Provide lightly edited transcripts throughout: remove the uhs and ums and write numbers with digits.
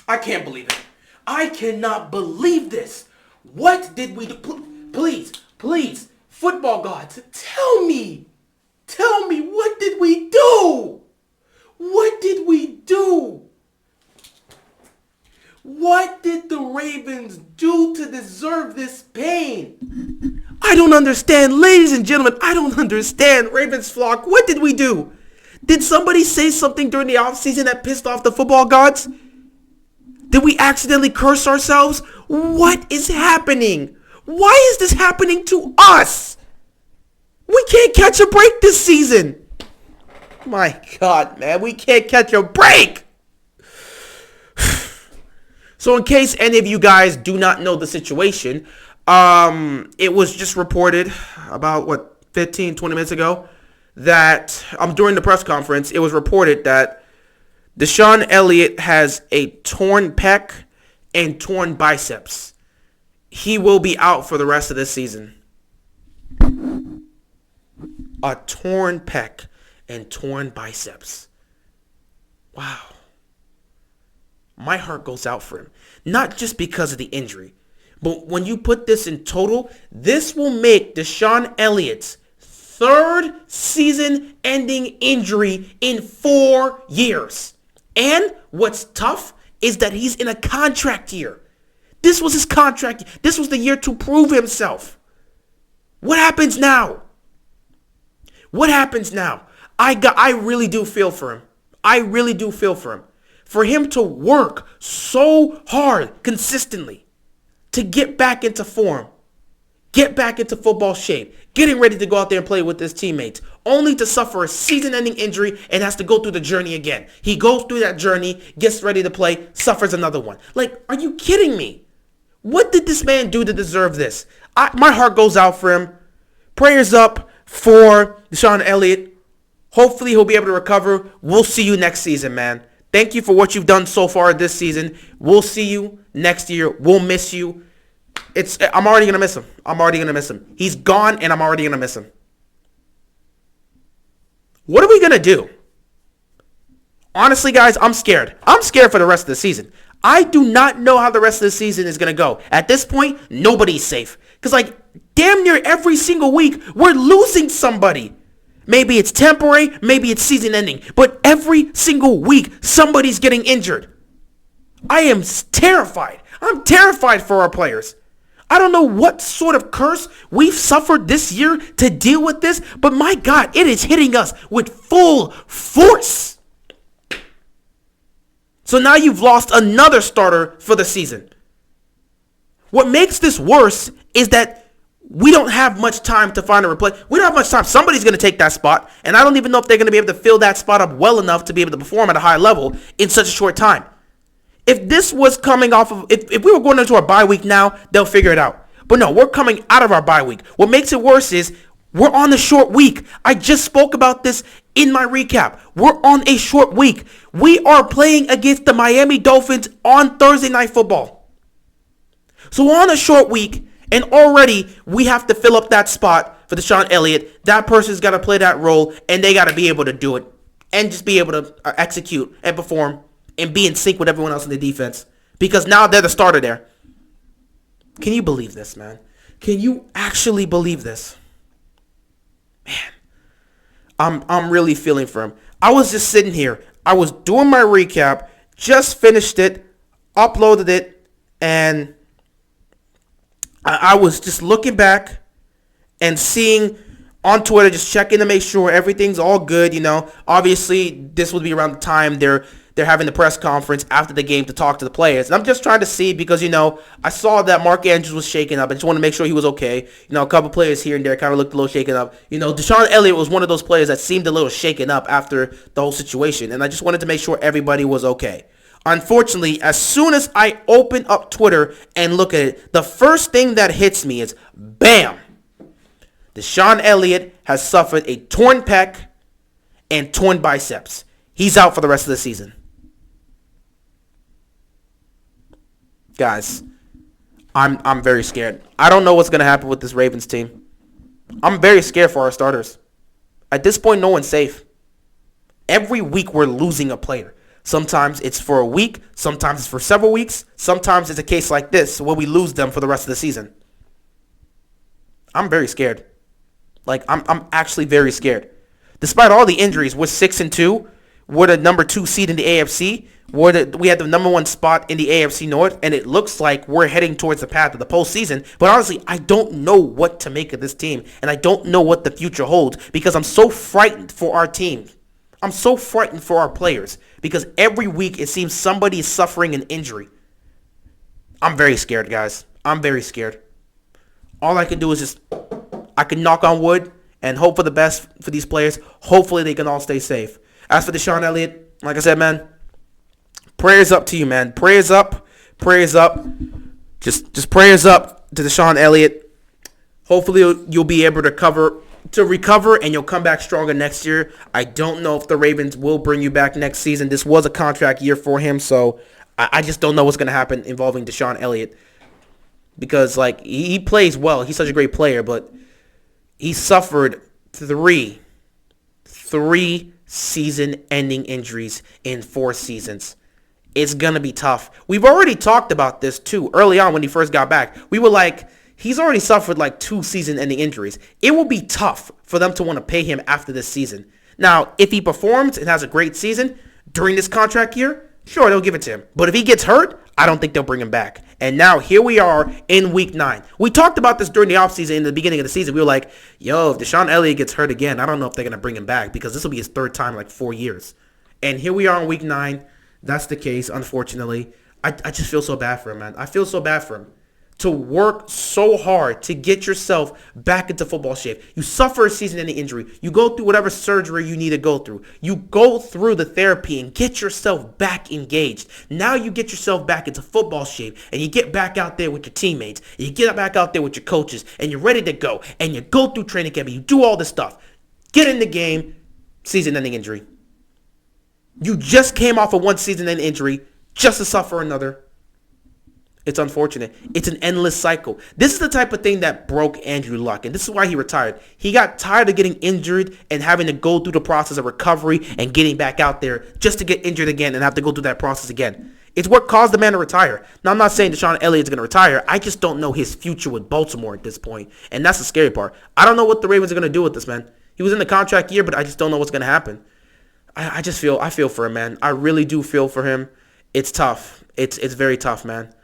I can't believe it. I cannot believe this. What did we do? Please, football gods, tell me. Tell me, what did we do? What did we do? What did the Ravens do to deserve this pain? I don't understand. Ladies and gentlemen, I don't understand. Ravens flock, what did we do? Did somebody say something during the offseason that pissed off the football gods? Did we accidentally curse ourselves? What is happening? Why is this happening to us? We can't catch a break this season. My God, man, we can't catch a break. So in case any of you guys do not know the situation, it was just reported about, 15, 20 minutes ago that during the press conference, it was reported that DeShon Elliott has a torn pec and torn biceps. He will be out for the rest of this season. A torn pec and torn biceps. Wow. My heart goes out for him. Not just because of the injury, but when you put this in total, this will make DeShon Elliott's third season-ending injury in 4 years. And what's tough is that he's in a contract year. This was his contract. This was the year to prove himself. What happens now? What happens now? I really do feel for him. I really do feel for him. For him to work so hard consistently to get back into form, get back into football shape, getting ready to go out there and play with his teammates, only to suffer a season-ending injury and has to go through the journey again. He goes through that journey, gets ready to play, suffers another one. Like, are you kidding me? What did this man do to deserve this? My heart goes out for him. Prayers up for DeShon Elliott. Hopefully he'll be able to recover. We'll see you next season, man. Thank you for what you've done so far this season. We'll see you next year. We'll miss you. I'm already going to miss him. I'm already going to miss him. He's gone, and I'm already going to miss him. What are we going to do? Honestly, guys, I'm scared. I'm scared for the rest of the season. I do not know how the rest of the season is going to go. At this point, nobody's safe. Because, damn near every single week, we're losing somebody. Maybe it's temporary, maybe it's season ending. But every single week, somebody's getting injured. I am terrified. I'm terrified for our players. I don't know what sort of curse we've suffered this year to deal with this, but my God, it is hitting us with full force. So now you've lost another starter for the season. What makes this worse is that we don't have much time to find a replacement. We don't have much time. Somebody's going to take that spot, and I don't even know if they're going to be able to fill that spot up well enough to be able to perform at a high level in such a short time. If this was coming off of, if we were going into our bye week now, they'll figure it out. But no, we're coming out of our bye week. What makes it worse is we're on the short week. I just spoke about this in my recap. We're on a short week. We are playing against the Miami Dolphins on Thursday Night Football. So we're on a short week, and already we have to fill up that spot for DeShon Elliott. That person's got to play that role, and they got to be able to do it and just be able to execute and perform and be in sync with everyone else in the defense, because now they're the starter there. Can you believe this, man? Can you actually believe this? Man, I'm really feeling for him. I was just sitting here. I was doing my recap, just finished it, uploaded it, and I was just looking back and seeing on Twitter, just checking to make sure everything's all good. Obviously this would be around the time they're having the press conference after the game to talk to the players. And I'm just trying to see because, I saw that Mark Andrews was shaken up. I just want to make sure he was okay. A couple players here and there kind of looked a little shaken up. DeShon Elliott was one of those players that seemed a little shaken up after the whole situation. And I just wanted to make sure everybody was okay. Unfortunately, as soon as I open up Twitter and look at it, the first thing that hits me is, bam! DeShon Elliott has suffered a torn pec and torn biceps. He's out for the rest of the season. Guys, I'm very scared. I don't know what's going to happen with this Ravens team. I'm very scared for our starters. At this point, no one's safe. Every week we're losing a player. Sometimes it's for a week. Sometimes it's for several weeks. Sometimes it's a case like this where we lose them for the rest of the season. I'm very scared. Like, I'm actually very scared. Despite all the injuries, we're 6-2. We're the number 2 seed in the AFC. We had the number 1 spot in the AFC North, and it looks like we're heading towards the path of the postseason. But honestly, I don't know what to make of this team, and I don't know what the future holds because I'm so frightened for our team. I'm so frightened for our players because every week it seems somebody is suffering an injury. I'm very scared, guys. I'm very scared. All I can do is I can knock on wood and hope for the best for these players. Hopefully they can all stay safe. As for DeShon Elliott, like I said, man, prayers up to you, man. Prayers up. Prayers up. Just prayers up to DeShon Elliott. Hopefully you'll be able to recover and you'll come back stronger next year. I don't know if the Ravens will bring you back next season. This was a contract year for him, so I just don't know what's going to happen involving DeShon Elliott. Because, like, he plays well. He's such a great player, but he suffered three season-ending injuries in 4 seasons. It's going to be tough. We've already talked about this, too, early on when he first got back. We were like, he's already suffered, like, 2 season-ending injuries. It will be tough for them to want to pay him after this season. Now, if he performs and has a great season during this contract year, sure, they'll give it to him. But if he gets hurt, I don't think they'll bring him back. And now here we are in week 9. We talked about this during the offseason in the beginning of the season. We were like, yo, if DeShon Elliott gets hurt again, I don't know if they're going to bring him back because this will be his 3rd time in like 4 years. And here we are in week 9. That's the case, unfortunately. I just feel so bad for him, man. I feel so bad for him. To work so hard to get yourself back into football shape. You suffer a season-ending injury. You go through whatever surgery you need to go through. You go through the therapy and get yourself back engaged. Now you get yourself back into football shape and you get back out there with your teammates. And you get back out there with your coaches and you're ready to go. And you go through training camp and you do all this stuff. Get in the game, season-ending injury. You just came off of one season-ending injury just to suffer another. It's unfortunate. It's an endless cycle. This is the type of thing that broke Andrew Luck, and this is why he retired. He got tired of getting injured and having to go through the process of recovery and getting back out there just to get injured again and have to go through that process again. It's what caused the man to retire. Now, I'm not saying DeShon Elliott's going to retire. I just don't know his future with Baltimore at this point, and that's the scary part. I don't know what the Ravens are going to do with this, man. He was in the contract year, but I just don't know what's going to happen. I feel for him, man. I really do feel for him. It's tough. It's very tough, man.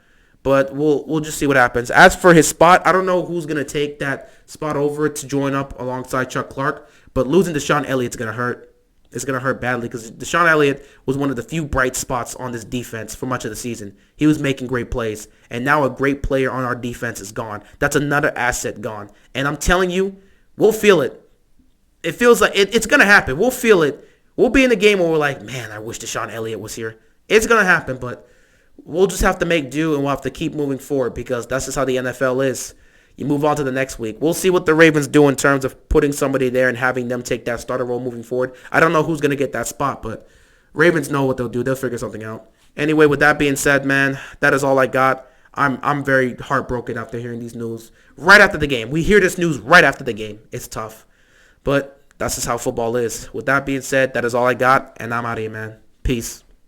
But we'll just see what happens. As for his spot, I don't know who's going to take that spot over to join up alongside Chuck Clark. But losing DeShon Elliott's going to hurt. It's going to hurt badly because DeShon Elliott was one of the few bright spots on this defense for much of the season. He was making great plays. And now a great player on our defense is gone. That's another asset gone. And I'm telling you, we'll feel it. It feels like it's going to happen. We'll feel it. We'll be in the game where we're like, man, I wish DeShon Elliott was here. It's going to happen, but we'll just have to make do and we'll have to keep moving forward because that's just how the NFL is. You move on to the next week. We'll see what the Ravens do in terms of putting somebody there and having them take that starter role moving forward. I don't know who's going to get that spot, but Ravens know what they'll do. They'll figure something out. Anyway, with that being said, man, that is all I got. I'm very heartbroken after hearing these news right after the game. We hear this news right after the game. It's tough, but that's just how football is. With that being said, that is all I got, and I'm out of here, man. Peace.